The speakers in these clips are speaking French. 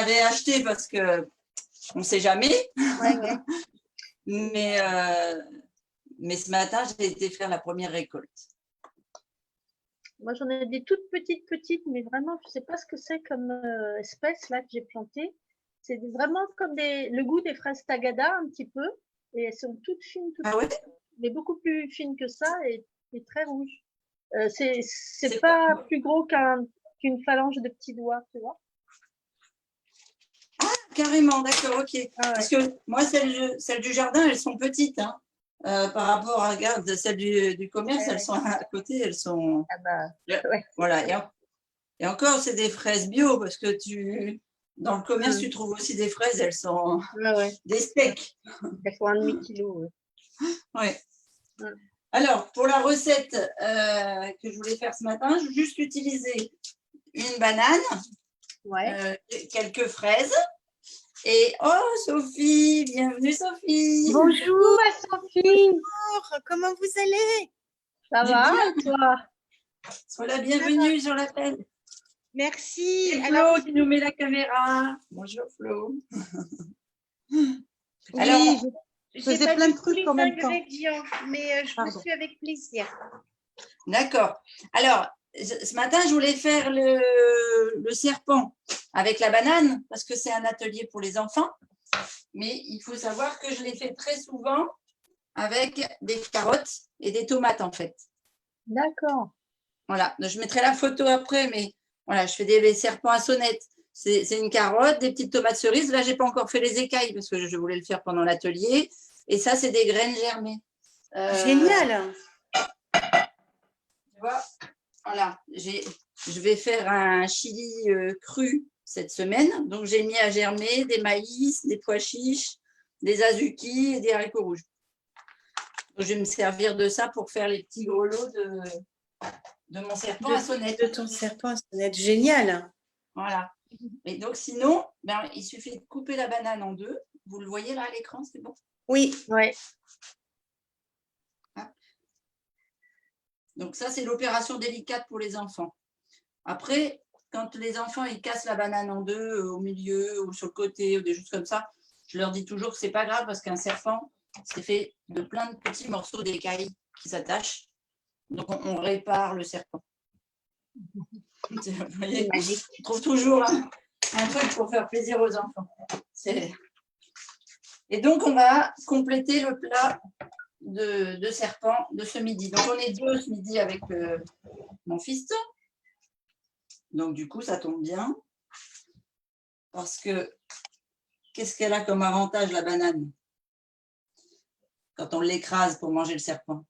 avais acheté parce que on ne sait jamais. Ouais. Mais ce matin, j'ai été faire la première récolte. Moi, j'en ai des toutes petites, mais vraiment, je ne sais pas ce que c'est comme espèce là que j'ai planté. C'est vraiment comme le goût des fraises tagada un petit peu. Et elles sont toutes fines, Ah ouais? mais beaucoup plus fines que ça et très rouges. C'est quoi? pas plus gros qu'une phalange de petits doigts, tu vois. Ah, carrément, d'accord, ok. Ah ouais. Parce que moi, celles du jardin, elles sont petites. Hein. Par rapport à regarde, celles du commerce, elles sont à côté, elles sont. Ah bah, ouais. Voilà. Et encore, c'est des fraises bio parce que dans le commerce, tu trouves aussi des fraises, elles sont des steaks. Elles font 1,5 kg. Ouais. Alors, pour la recette que je voulais faire ce matin, je vais juste utiliser une banane, quelques fraises. Et oh, Sophie, bienvenue Sophie. Bonjour Sophie. Bonjour, comment vous allez? Ça va et toi? Sois la bienvenue sur l'appel. Merci. Et Flo qui nous met la caméra. Bonjour Flo. Alors, je faisais plein de trucs en même temps. Mais je me suis avec plaisir. D'accord. Alors, ce matin, je voulais faire le serpent avec la banane parce que c'est un atelier pour les enfants. Mais il faut savoir que je l'ai fait très souvent avec des carottes et des tomates en fait. D'accord. Voilà. Je mettrai la photo après, mais voilà, je fais des serpents à sonnettes. C'est une carotte, des petites tomates cerises. Là, je n'ai pas encore fait les écailles parce que je voulais le faire pendant l'atelier. Et ça, c'est des graines germées. Génial. Tu vois, voilà, je vais faire un chili cru cette semaine. Donc, j'ai mis à germer des maïs, des pois chiches, des azuki et des haricots rouges. Donc, je vais me servir de ça pour faire les petits grelots de mon serpent à sonnette. De ton serpent à sonnette, génial. Voilà. Et donc, sinon, il suffit de couper la banane en deux. Vous le voyez là à l'écran, c'est bon? Oui. Ouais. Donc, ça, c'est l'opération délicate pour les enfants. Après, quand les enfants ils cassent la banane en deux, au milieu ou sur le côté, ou des choses comme ça, je leur dis toujours que ce n'est pas grave parce qu'un serpent, c'est fait de plein de petits morceaux d'écailles qui s'attachent. Donc, on répare le serpent. Vous voyez, on trouve toujours un truc pour faire plaisir aux enfants. Et donc, on va compléter le plat de serpent de ce midi. Donc, on est deux ce midi avec mon fils. Donc, du coup, ça tombe bien. Parce que, qu'est-ce qu'elle a comme avantage, la banane, quand on l'écrase pour manger le serpent?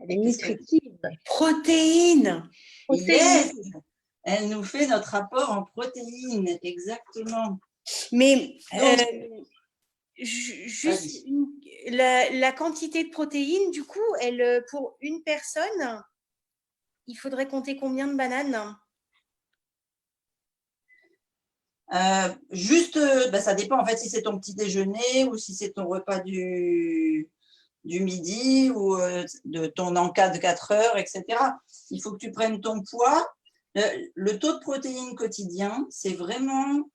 Elle est nutritive. Protéines. Yes. Elle nous fait notre apport en protéines, exactement. Mais juste la quantité de protéines, du coup, pour une personne, il faudrait compter combien de bananes? Ça dépend en fait si c'est ton petit déjeuner ou si c'est ton repas du midi ou de ton encas de 4 heures, etc. Il faut que tu prennes ton poids. Le taux de protéines quotidien, c'est vraiment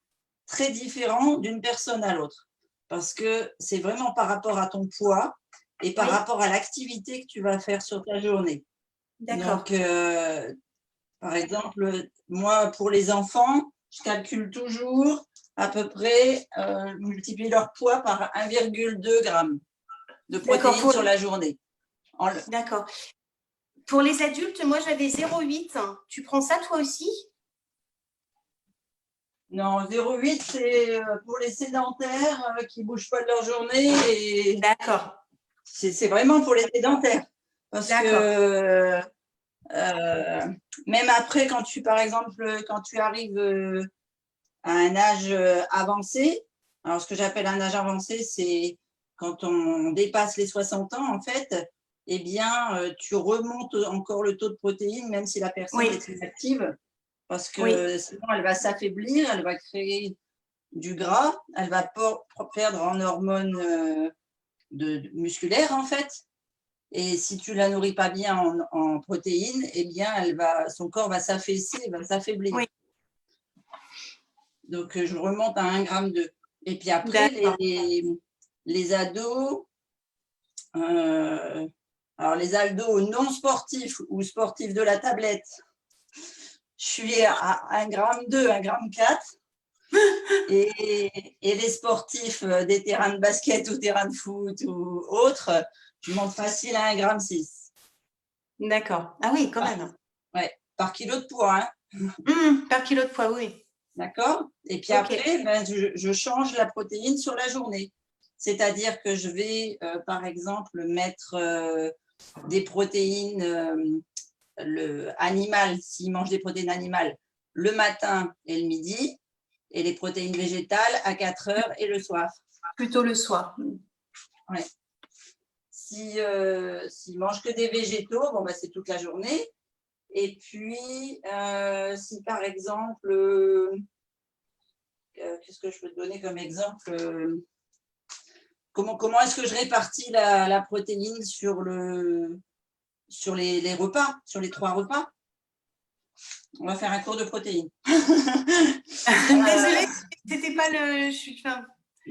très différent d'une personne à l'autre parce que c'est vraiment par rapport à ton poids et par rapport à l'activité que tu vas faire sur ta journée. D'accord. Donc, par exemple, moi, pour les enfants, je calcule toujours à peu près, multiplier leur poids par 1,2 g de protéines sur la journée. D'accord. Pour les adultes, moi, j'avais 0,8. Tu prends ça, toi aussi? Non, 0,8, c'est pour les sédentaires qui ne bougent pas de leur journée. D'accord. C'est vraiment pour les sédentaires. Parce que même après, par exemple, quand tu arrives à un âge avancé, alors ce que j'appelle un âge avancé, c'est quand on dépasse les 60 ans, en fait, eh bien, tu remontes encore le taux de protéines, même si la personne est très active, parce que sinon, elle va s'affaiblir, elle va créer du gras, elle va perdre en hormones musculaires, en fait. Et si tu ne la nourris pas bien en protéines, eh bien, son corps va s'affaisser, va s'affaiblir. Donc, je remonte à 1,2 g. Et puis après, les ados, alors les ados non sportifs ou sportifs de la tablette, je suis à 1,2 g, 1,4 g. Et les sportifs des terrains de basket ou terrains de foot ou autres, je monte facile à 1,6 g. D'accord. Ah oui, quand même. Ouais, par kilo de poids. Hein. Par kilo de poids, oui. D'accord. Et puis après, je change la protéine sur la journée. C'est-à-dire que je vais, par exemple, mettre des protéines animales, s'ils mangent des protéines animales, le matin et le midi, et les protéines végétales à 4 heures et le soir. Plutôt le soir. Ouais. S'ils ne mangent que des végétaux, bon, bah, c'est toute la journée. Et puis, si par exemple, qu'est-ce que je peux te donner comme exemple comment est-ce que je répartis la protéine sur les repas, sur les 3 repas? On va faire un cours de protéines. Désolée, c'était pas le.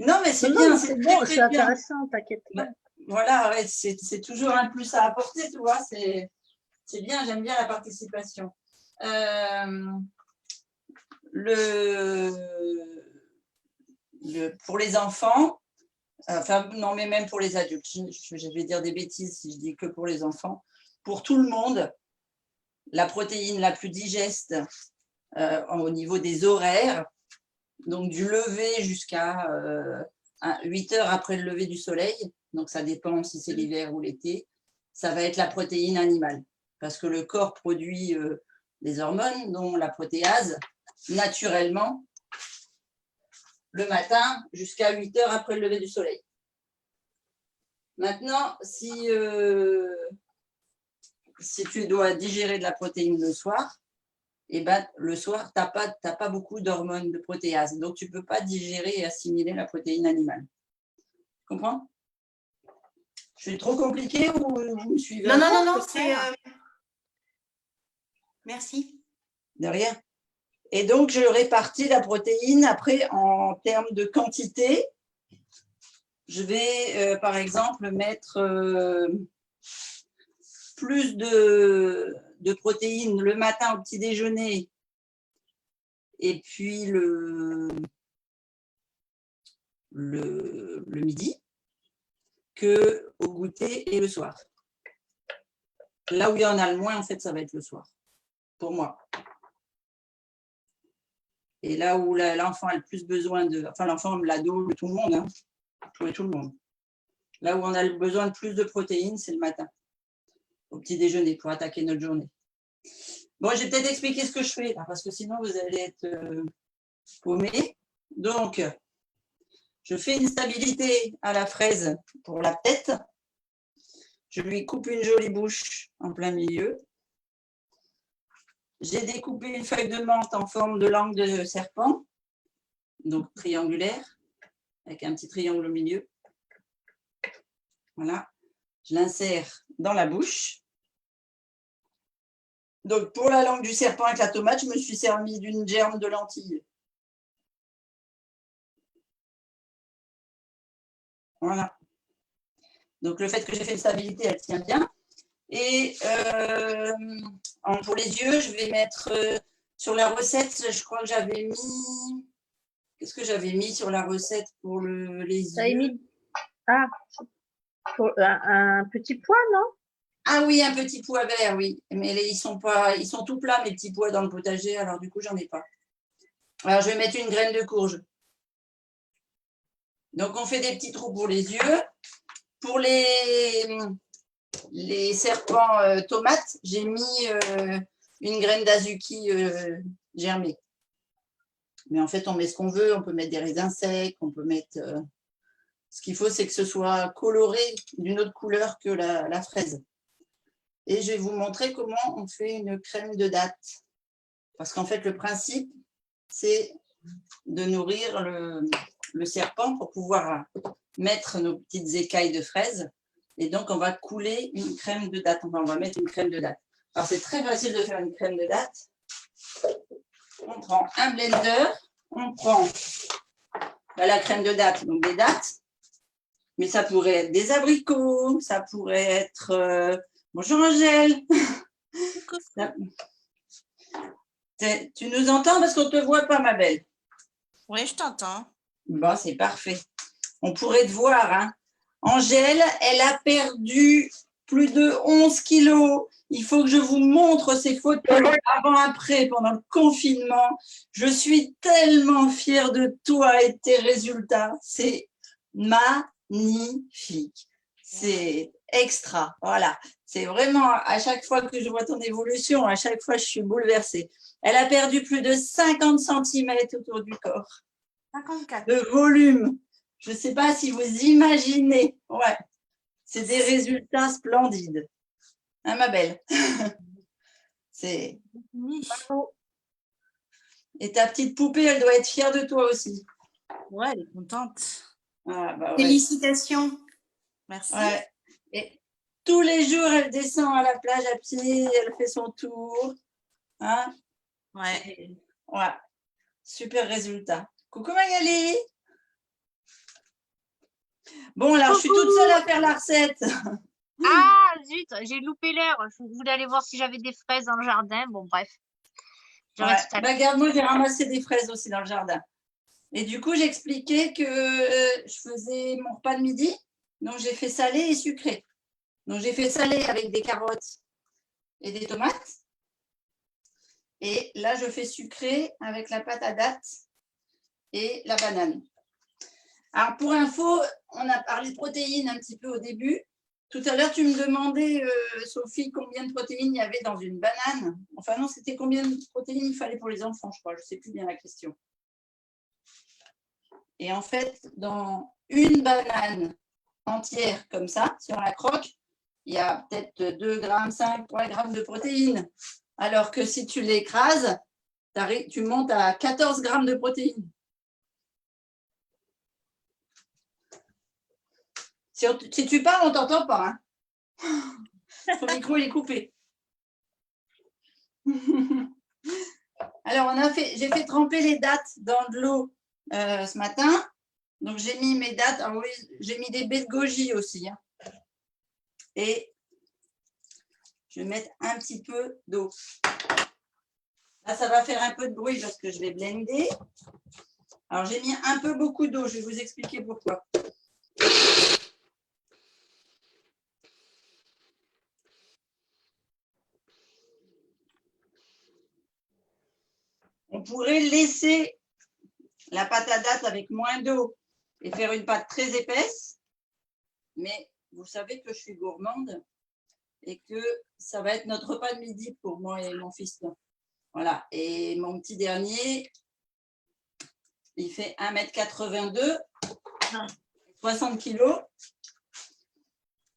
Non, mais c'est bien. C'est bon, c'est intéressant, t'inquiète pas. Voilà, ouais, c'est toujours un plus à apporter, tu vois. C'est bien, j'aime bien la participation. Pour les enfants, enfin, non, mais même pour les adultes, je vais dire des bêtises si je dis que pour les enfants. Pour tout le monde, la protéine la plus digeste au niveau des horaires, donc du lever jusqu'à 8 heures après le lever du soleil, donc ça dépend si c'est l'hiver ou l'été, ça va être la protéine animale, parce que le corps produit des hormones, dont la protéase, naturellement, le matin jusqu'à 8 heures après le lever du soleil. Maintenant, si tu dois digérer de la protéine le soir, eh ben, le soir, tu n'as pas beaucoup d'hormones de protéase. Donc, tu ne peux pas digérer et assimiler la protéine animale. Tu comprends? Je suis trop compliquée ou vous me suivez? Non, c'est… Merci. De rien. Et donc, je répartis la protéine après en termes de quantité. Je vais, par exemple, mettre plus de protéines le matin au petit déjeuner et puis le midi qu'au goûter et le soir. Là où il y en a le moins, en fait, ça va être le soir, pour moi. Et là où l'enfant a le plus besoin enfin l'enfant, l'ado, tout le monde, hein, tout le monde. Là où on a besoin de plus de protéines, c'est le matin, au petit déjeuner, pour attaquer notre journée. Bon, je vais peut-être expliquer ce que je fais, là, parce que sinon vous allez être paumés. Donc, je fais une stabilité à la fraise pour la tête. Je lui coupe une jolie bouche en plein milieu. J'ai découpé une feuille de menthe en forme de langue de serpent, donc triangulaire, avec un petit triangle au milieu. Voilà. Je l'insère dans la bouche. Donc, pour la langue du serpent avec la tomate, je me suis servi d'une germe de lentilles. Voilà. Donc, le fait que j'ai fait une stabilité, elle tient bien. Et pour les yeux, je vais mettre sur la recette, je crois que j'avais mis… Qu'est-ce que j'avais mis sur la recette pour les yeux? Mis… Ah, un petit pois, non? Ah oui, un petit pois vert, oui. Mais ils sont tout plats, mes petits pois dans le potager, alors du coup, j'en ai pas. Alors, je vais mettre une graine de courge. Donc, on fait des petits trous pour les yeux. Pour les serpents tomates, j'ai mis une graine d'azuki germée. Mais en fait, on met ce qu'on veut. On peut mettre des raisins secs, on peut mettre… Ce qu'il faut, c'est que ce soit coloré d'une autre couleur que la fraise. Et je vais vous montrer comment on fait une crème de dattes. Parce qu'en fait, le principe, c'est de nourrir le serpent pour pouvoir mettre nos petites écailles de fraises. Et donc, on va couler une crème de dattes. On va mettre une crème de dattes. Alors, c'est très facile de faire une crème de dattes. On prend un blender. on prend la crème de date, donc des dattes, mais ça pourrait être des abricots, ça pourrait être… bonjour Angèle. Tu nous entends parce qu'on ne te voit pas, ma belle? Oui, je t'entends. Bon, c'est parfait. On pourrait te voir, hein. Angèle, elle a perdu plus de 11 kilos. Il faut que je vous montre ces photos avant-après pendant le confinement. Je suis tellement fière de toi et de tes résultats. C'est magnifique. C'est extra. Voilà. C'est vraiment, à chaque fois que je vois ton évolution, à chaque fois, je suis bouleversée. Elle a perdu plus de 50 cm autour du corps. 54. De volume. Je ne sais pas si vous imaginez. Ouais. C'est des résultats splendides. Hein, ma belle? C'est… Et ta petite poupée, elle doit être fière de toi aussi. Ouais, elle est contente. Ah, bah ouais. Félicitations. Merci. Ouais. Et tous les jours, elle descend à la plage à pied, elle fait son tour. Hein? Ouais. Ouais. Super résultat. Coucou Magali. Bon, alors je suis toute seule à faire la recette. Ah, zut, j'ai loupé l'heure. Je voulais aller voir si j'avais des fraises dans le jardin. Bon, bref. Ouais. Bah, regarde, moi, j'ai ramassé des fraises aussi dans le jardin. Et du coup, j'expliquais que je faisais mon repas de midi. Donc, j'ai fait salé et sucré. Donc, j'ai fait salé avec des carottes et des tomates. Et là, je fais sucré avec la pâte à date et la banane. Alors, pour info, on a parlé de protéines un petit peu au début. Tout à l'heure, tu me demandais, Sophie, combien de protéines il y avait dans une banane. Enfin, non, c'était combien de protéines il fallait pour les enfants, je crois. Je ne sais plus bien la question. Et en fait, dans une banane entière comme ça, si on la croque, il y a peut-être 2,5 g, 3 g de protéines. Alors que si tu l'écrases, tu montes à 14 g de protéines. Si tu parles, on ne t'entend pas. Hein. Ton micro, il est coupé. Alors, j'ai fait tremper les dattes dans de l'eau ce matin. Donc, j'ai mis mes dattes. Alors, oui, j'ai mis des baies de goji aussi. Hein. Et je vais mettre un petit peu d'eau. Là, ça va faire un peu de bruit parce que je vais blender. Alors, j'ai mis un peu beaucoup d'eau. Je vais vous expliquer pourquoi. On pourrait laisser la pâte à date avec moins d'eau et faire une pâte très épaisse. Mais vous savez que je suis gourmande et que ça va être notre repas de midi pour moi et mon fils. Voilà. Et mon petit dernier, il fait 1,82 m, 60 kg.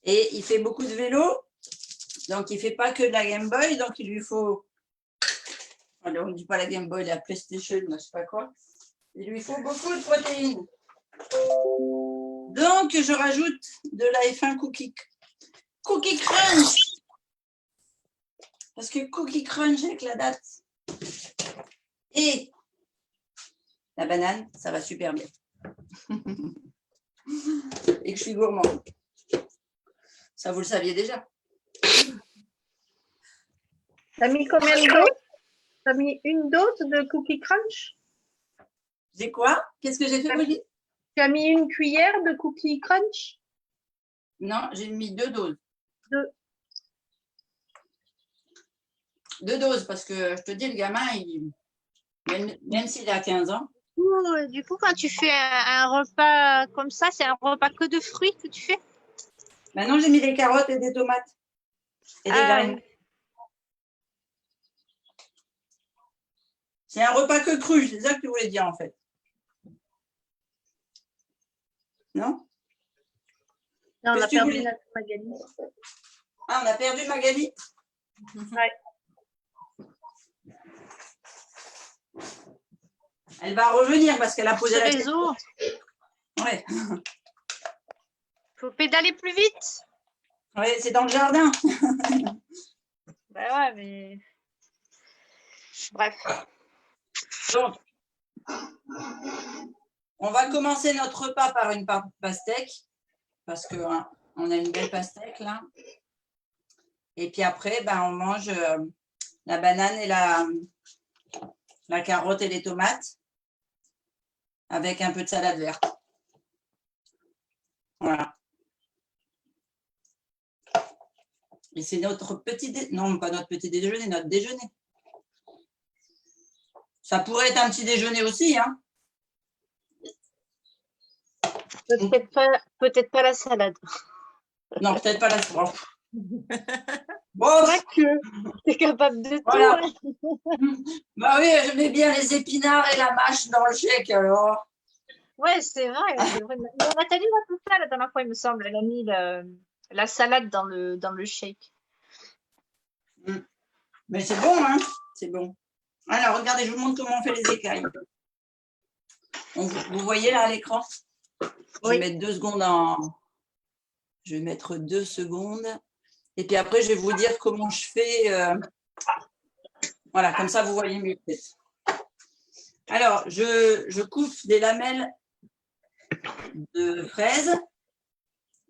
Et il fait beaucoup de vélo. Donc, il ne fait pas que de la Game Boy. Donc, il lui faut… Alors, on ne dit pas la Game Boy, la PlayStation, je ne sais pas quoi. Il lui faut beaucoup de protéines. Donc, je rajoute de la F1 Cookie Crunch. Parce que Cookie Crunch avec la date et la banane, ça va super bien. Et que je suis gourmande. Ça, vous le saviez déjà. T'as mis combien de doses? T'as mis une dose de Cookie Crunch? J'ai quoi? Qu'est-ce que j'ai fait, Brigitte? Tu as mis une cuillère de Cookie Crunch? Non, j'ai mis 2 doses. 2. 2 doses, parce que je te dis, le gamin, même s'il a 15 ans. Du coup, quand tu fais un repas comme ça, c'est un repas que de fruits que tu fais? Maintenant, j'ai mis des carottes et des tomates. Et des graines. C'est un repas que cru, c'est ça que tu voulais dire en fait. Non? Non, on a perdu Magali. Ah, on a perdu Magali? Ouais. Elle va revenir parce qu'elle a posé la réseau. Ouais. Faut pédaler plus vite. Oui, c'est dans le jardin. Ben ouais, mais… Bref. Donc, On va commencer notre repas par une pastèque, parce que hein, on a une belle pastèque là. Et puis après, ben, on mange la banane et la carotte et les tomates avec un peu de salade verte. Voilà. Et c'est notre petit déjeuner. Non, pas notre petit déjeuner, notre déjeuner. Ça pourrait être un petit déjeuner aussi, hein. Peut-être pas la salade. Non, peut-être pas la soirée. Bon, Pas que tu es capable de voilà. tout. Bah oui, je mets bien les épinards et la mâche dans le chèque alors. Ouais, c'est vrai. Mais Nathalie a tout ça la dernière fois, il me semble. Elle a mis la salade dans le shake. Mais c'est bon, hein. C'est bon. Alors, regardez, je vous montre comment on fait les écailles. Vous voyez là à l'écran? Je vais mettre 2 secondes Je vais mettre 2 secondes. Et puis après, je vais vous dire comment je fais. Voilà, comme ça, vous voyez mieux. Alors, je coupe des lamelles de fraises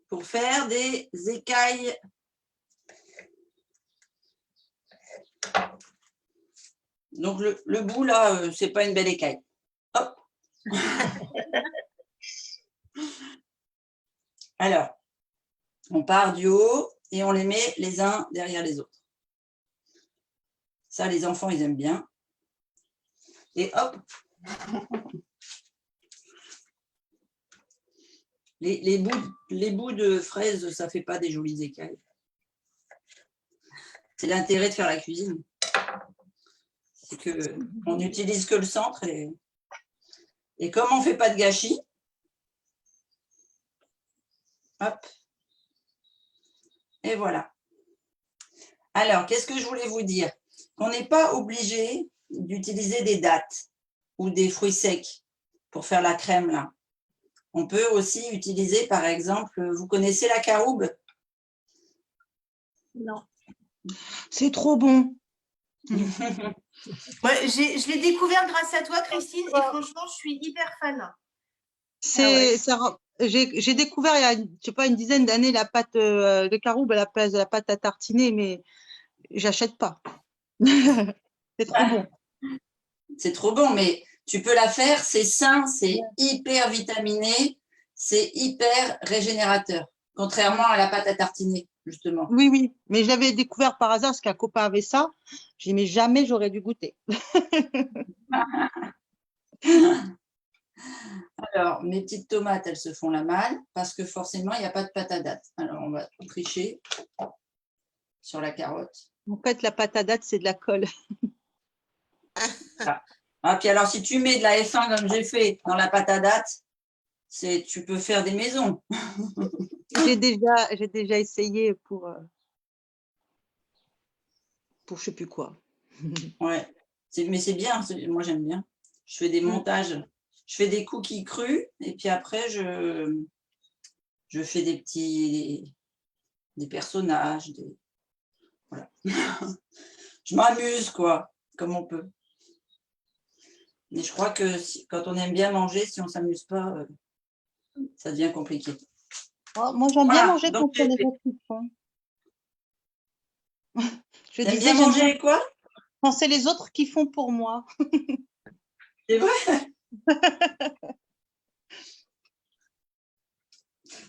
pour faire des écailles. Donc, le bout, là, c'est pas une belle écaille. Hop. Alors, on part du haut et on les met les uns derrière les autres. Ça, les enfants, ils aiment bien. Et hop. Les bouts de fraises, ça ne fait pas des jolies écailles. C'est l'intérêt de faire la cuisine. C'est qu'on n'utilise que le centre. Et comme on ne fait pas de gâchis, hop. Et voilà. Alors, qu'est-ce que je voulais vous dire? Qu'on n'est pas obligé d'utiliser des dattes ou des fruits secs pour faire la crème là. On peut aussi utiliser, par exemple, vous connaissez la caroube? Non. C'est trop bon. Ouais, je l'ai découvert grâce à toi, Christine, et franchement, je suis hyper fan. J'ai découvert il y a, je sais pas, une dizaine d'années la pâte de caroube à la place de la pâte à tartiner, mais j'achète pas. C'est trop bon. C'est trop bon, mais tu peux la faire, c'est sain, c'est hyper vitaminé, c'est hyper régénérateur, contrairement à la pâte à tartiner, justement. Oui, oui, mais je l'avais découvert par hasard parce qu'un copain avait ça. J'ai dit, mais jamais j'aurais dû goûter. Alors, mes petites tomates, elles se font la malle parce que forcément, il n'y a pas de pâte à date. Alors, on va tricher sur la carotte. En fait, la pâte à date, c'est de la colle. Ah, puis alors, si tu mets de la F1 comme j'ai fait dans la pâte à date, tu peux faire des maisons. J'ai déjà essayé pour je sais plus quoi. Ouais, mais c'est bien, moi j'aime bien. Je fais des montages, je fais des cookies crus et puis après je fais des personnages, voilà. Je m'amuse quoi, comme on peut. Mais je crois que quand on aime bien manger, si on ne s'amuse pas, ça devient compliqué. Oh, moi, j'aime bien manger quand c'est les autres qui font. J'aime bien manger quoi? Quand c'est les autres qui font pour moi. C'est vrai?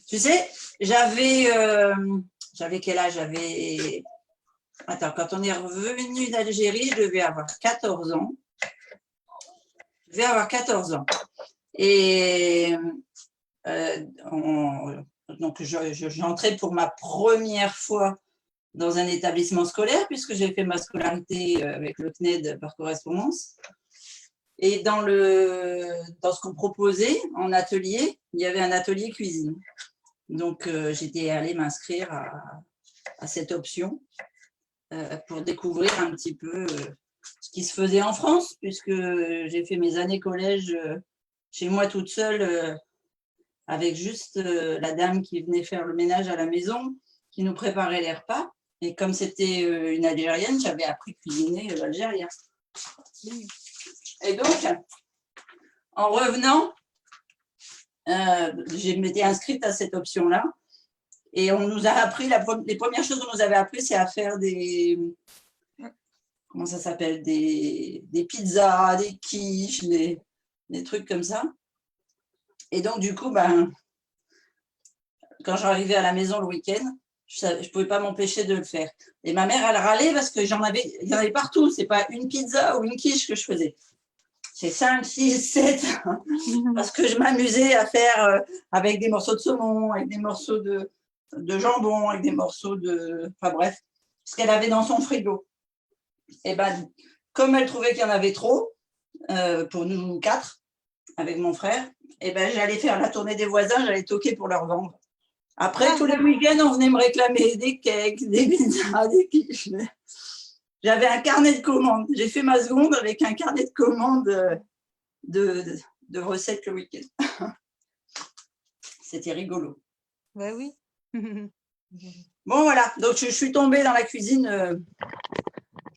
Tu sais, j'avais quel âge? Attends, quand on est revenu d'Algérie, je devais avoir 14 ans. Je devais avoir 14 ans. Et donc, j'entrais pour ma première fois dans un établissement scolaire, puisque j'ai fait ma scolarité avec le CNED par correspondance. Et dans ce qu'on proposait en atelier, il y avait un atelier cuisine. Donc, j'étais allée m'inscrire à cette option pour découvrir un petit peu ce qui se faisait en France, puisque j'ai fait mes années collège chez moi toute seule, avec juste la dame qui venait faire le ménage à la maison, qui nous préparait les repas. Et comme c'était une Algérienne, j'avais appris à cuisiner algérien. Et donc, en revenant, je m'étais inscrite à cette option-là. Et on nous a appris, les premières choses qu'on nous avait appris, c'est à faire comment ça s'appelle, des pizzas, des quiches, des trucs comme ça. Et donc, du coup, quand j'arrivais à la maison le week-end, je ne pouvais pas m'empêcher de le faire. Et ma mère, elle râlait parce que il y en avait partout. Ce n'est pas une pizza ou une quiche que je faisais. C'est 5, 6, 7. Parce que je m'amusais à faire avec des morceaux de saumon, avec des morceaux de jambon, avec des morceaux de… Enfin bref, ce qu'elle avait dans son frigo. Et comme elle trouvait qu'il y en avait trop, pour nous 4, avec mon frère, j'allais faire la tournée des voisins, j'allais toquer pour leur vendre. Après, tous les week-ends, on venait me réclamer des cakes, des pizzas, des quiches. J'avais un carnet de commandes. J'ai fait ma seconde avec un carnet de commandes de recettes le week-end. C'était rigolo. Ouais, oui. Bon, voilà. Donc, je suis tombée dans la cuisine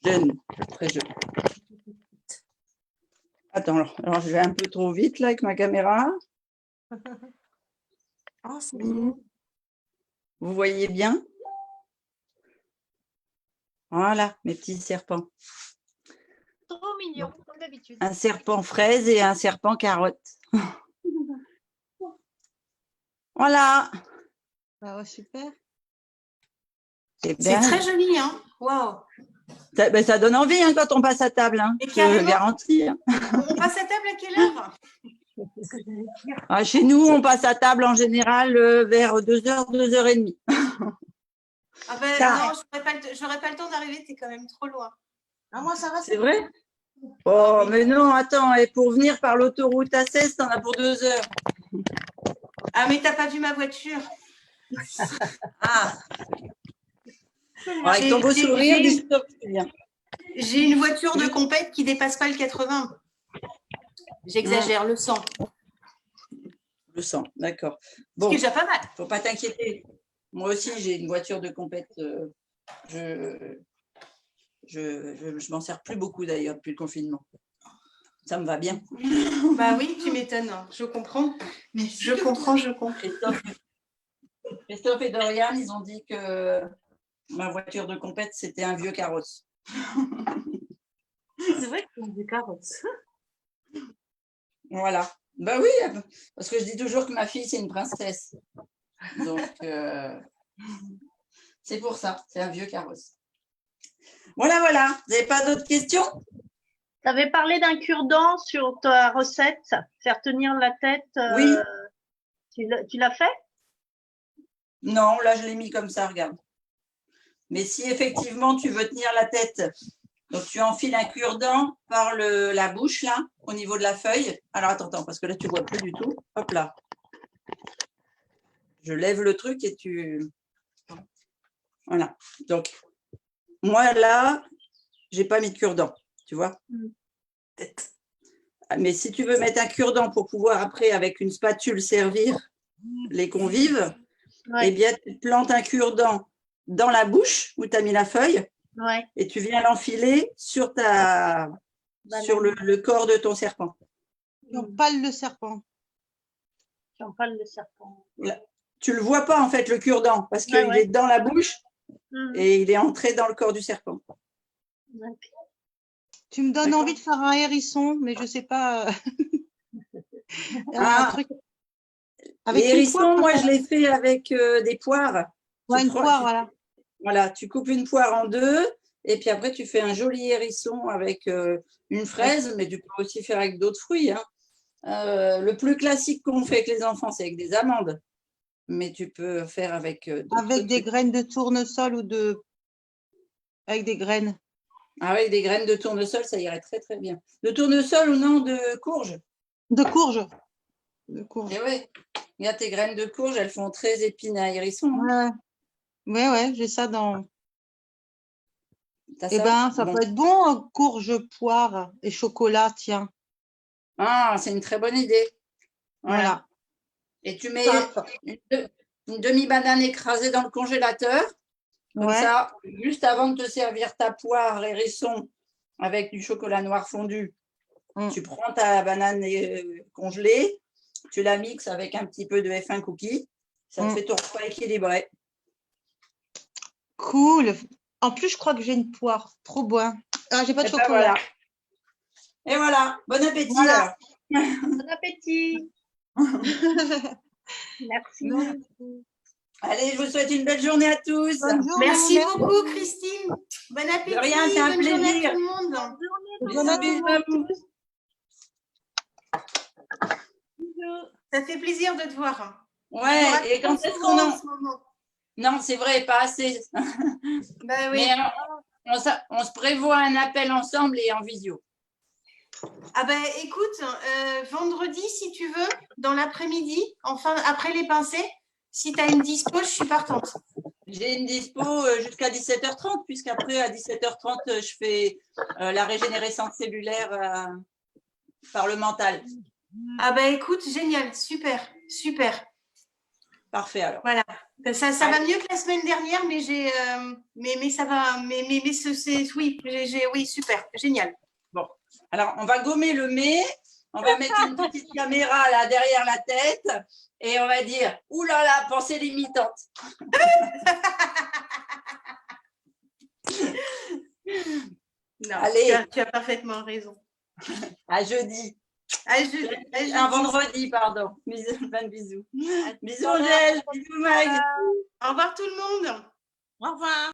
jeune, très jeune. Attends, alors je vais un peu trop vite là avec ma caméra. Oh, c'est beau. Vous voyez bien? Voilà, mes petits serpents. Trop mignon, comme d'habitude. Un serpent fraise et un serpent carotte. Voilà. Ah ouais, super. C'est très joli, hein. Waouh. Ça donne envie quand on passe à table, hein. Et Je carrément. garantis. Hein. On passe à table à quelle heure? Chez nous, on passe à table en général vers 2h, 2h30. Ah ben, non, j'aurais pas le temps d'arriver, t'es quand même trop loin. Ah, moi, ça va. C'est vrai? Oh, mais non, attends, et pour venir par l'autoroute A16, t'en as pour 2 heures. Ah, mais t'as pas vu ma voiture? Ah. Avec ton beau sourire, dis-toi que c'est bien. J'ai une voiture de compète qui dépasse pas le 80. J'exagère, le 100. Le sang, d'accord. Bon. Ce qui est déjà pas mal. Faut pas t'inquiéter. Moi aussi, j'ai une voiture de compète. Je m'en sers plus beaucoup d'ailleurs depuis le confinement. Ça me va bien. Bah oui, tu m'étonnes. Je comprends. Mais je comprends. Christophe et Dorian, ils ont dit que ma voiture de compète, c'était un vieux carrosse. C'est vrai que c'est un vieux carrosse. Voilà. Bah oui, parce que je dis toujours que ma fille, c'est une princesse. Donc, c'est pour ça, c'est un vieux carrosse. Voilà. Vous n'avez pas d'autres questions? Tu avais parlé d'un cure-dent sur ta recette, faire tenir la tête. Oui. Tu l'as fait? Non, là, je l'ai mis comme ça, regarde. Mais si effectivement, tu veux tenir la tête, donc tu enfiles un cure-dent par la bouche, là, au niveau de la feuille. Alors, attends, parce que là, tu ne vois plus du tout. Hop là. Je lève le truc et tu… Voilà. Donc, moi, là, je n'ai pas mis de cure-dent, tu vois. Mais si tu veux mettre un cure-dent pour pouvoir, après, avec une spatule, servir les convives, Ouais. eh bien, tu plantes un cure-dent dans la bouche où tu as mis la feuille Ouais. et tu viens l'enfiler sur le corps de ton serpent. Tu empales le serpent. Tu empales le serpent. Tu ne le vois pas, en fait, le cure-dent, parce qu'il est dans la bouche et il est entré dans le corps du serpent. Tu me donnes envie de faire un hérisson, mais je ne sais pas. Un truc. Les hérissons, moi, je l'ai fait avec des poires. Ouais, une poire, voilà. Voilà, tu coupes une poire en deux et puis après, tu fais un joli hérisson avec une fraise, mais tu peux aussi faire avec d'autres fruits. Hein. Le plus classique qu'on fait avec les enfants, c'est avec des amandes. Mais tu peux faire avec… avec des graines de tournesol ou de… Avec des graines. Ah oui, des graines de tournesol, ça irait très, très bien. De tournesol ou non, de courge? De courge. De courge. Et oui, regarde tes graines de courge, elles font très épines à hérisson. Hein. Ouais, j'ai ça dans… T'as Eh ça bien, ça peut être bon, courge, poire et chocolat, tiens. Ah, c'est une très bonne idée. Voilà. Et tu mets une demi-banane écrasée dans le congélateur. Comme ça, juste avant de te servir ta poire hérisson avec du chocolat noir fondu Tu prends ta banane congelée, tu la mixes avec un petit peu de F1 cookie. Ça te fait ton repas équilibré. Cool. En plus, je crois que j'ai une poire. Trop bon. Ah, j'ai pas de Et ben chocolat. voilà. Et voilà. Bon appétit. Voilà. alors. Bon appétit. Merci. Allez, je vous souhaite une belle journée à tous. Bonne journée. Merci beaucoup, Christine. Bon appétit. rien, c'est un bonne journée à plaisir. tout le monde. Bonne journée à Bisous à vous. Ça fait plaisir de te voir. Ouais, et quand est-ce qu'on en... ce moment? Non, c'est vrai, pas assez. Bah oui. Mais on se prévoit un appel ensemble et en visio. Ah ben écoute, vendredi si tu veux, dans l'après-midi, enfin après les pincées, si tu as une dispo, je suis partante. J'ai une dispo jusqu'à 17h30, puisqu'après, à 17h30, je fais la régénérescence cellulaire par le mental. Ah ben écoute, génial, super, super. Parfait alors. Voilà. Ça va mieux que la semaine dernière, mais mais ça va, mais oui, super, génial. Bon, alors on va gommer le nez, on va mettre une petite caméra là derrière la tête et on va dire « Ouh là là, pensée limitante ». Non, Allez. tu as parfaitement raison. À jeudi. À jeudi. Un vendredi, pardon. Bisous, plein de bisous. Bisous Angèle, bisous Mag. Au revoir tout le monde. Au revoir.